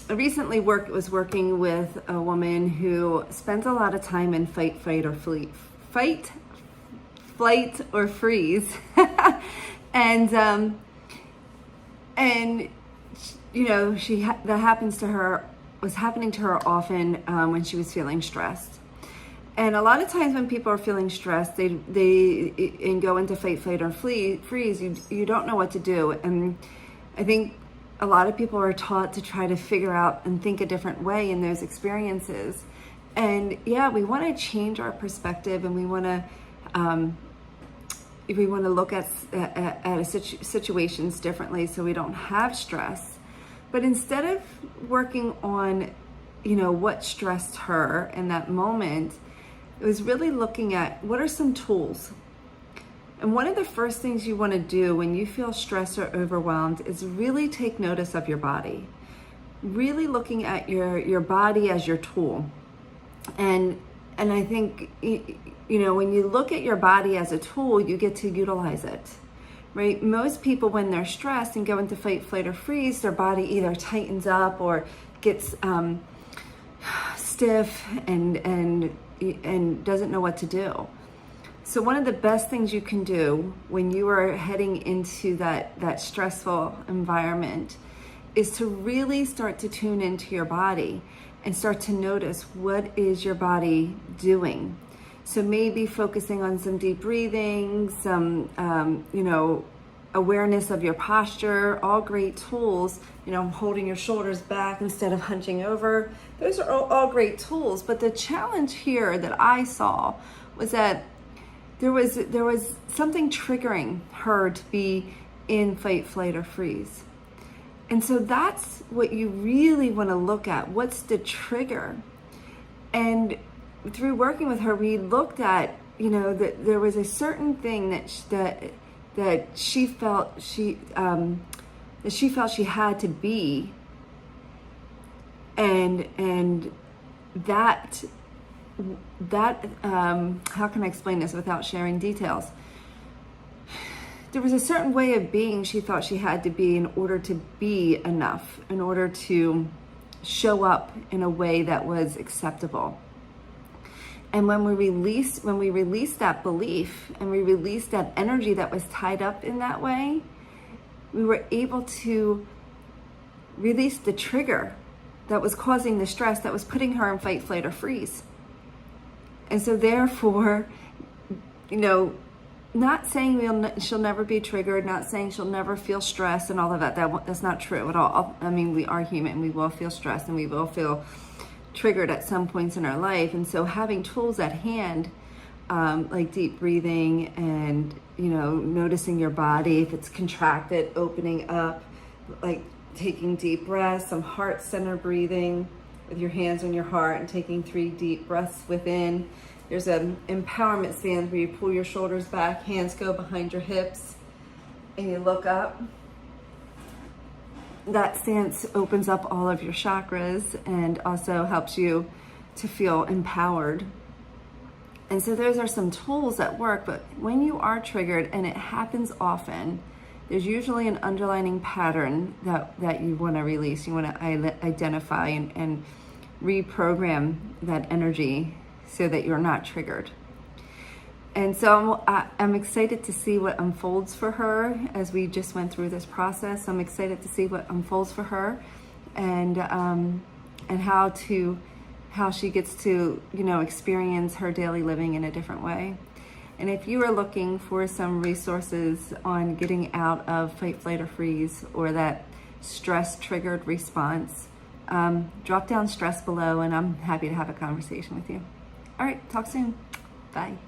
I recently was working with a woman who spends a lot of time in fight, flight, or freeze. and you know, that happens to her, was happening to her often when she was feeling stressed. And a lot of times when people are feeling stressed, they go into fight, flight, or freeze. You don't know what to do. And I think a lot of people are taught to try to figure out and think a different way in those experiences. And yeah, we want to change our perspective, and we want to look at situations differently so we don't have stress. But instead of working on, you know, what stressed her in that moment, it was really looking at what are some tools. And one of the first things you want to do when you feel stressed or overwhelmed is really take notice of your body. Really looking at your body as your tool. And I think, you know, when you look at your body as a tool, you get to utilize it, right? Most people, when they're stressed and go into fight, flight, or freeze, their body either tightens up or gets stiff and doesn't know what to do. So one of the best things you can do when you are heading into that stressful environment is to really start to tune into your body and start to notice what is your body doing. So maybe focusing on some deep breathing, some, you know, awareness of your posture, all great tools, you know, holding your shoulders back instead of hunching over. Those are all great tools. But the challenge here that I saw was that there was something triggering her to be in fight, flight, or freeze. And so that's what you really want to look at. What's the trigger? And through working with her, we looked at, you know, that there was a certain thing that she felt she had to be, and that how can I explain this without sharing details? There was a certain way of being she thought she had to be in order to be enough, in order to show up in a way that was acceptable. And when we released that belief and we released that energy that was tied up in that way, we were able to release the trigger that was causing the stress that was putting her in fight, flight, or freeze. And so therefore, you know, not saying she'll never be triggered, not saying she'll never feel stress and all of that. That's not true at all. I mean, we are human. We will feel stress and we will feel triggered at some points in our life. And so having tools at hand, like deep breathing and, you know, noticing your body, if it's contracted, opening up, like taking deep breaths, some heart center breathing with your hands on your heart and taking 3 deep breaths within. There's an empowerment stance where you pull your shoulders back, hands go behind your hips, and you look up. That stance opens up all of your chakras and also helps you to feel empowered. And so those are some tools that work, but when you are triggered, and it happens often, there's usually an underlying pattern that you want to release. You want to identify and reprogram that energy so that you're not triggered. And so I'm excited to see what unfolds for her as we just went through this process. I'm excited to see what unfolds for her, and how she gets to, you know, experience her daily living in a different way. And if you are looking for some resources on getting out of fight, flight, or freeze, or that stress triggered response, drop down stress below, and I'm happy to have a conversation with you. All right, talk soon. Bye.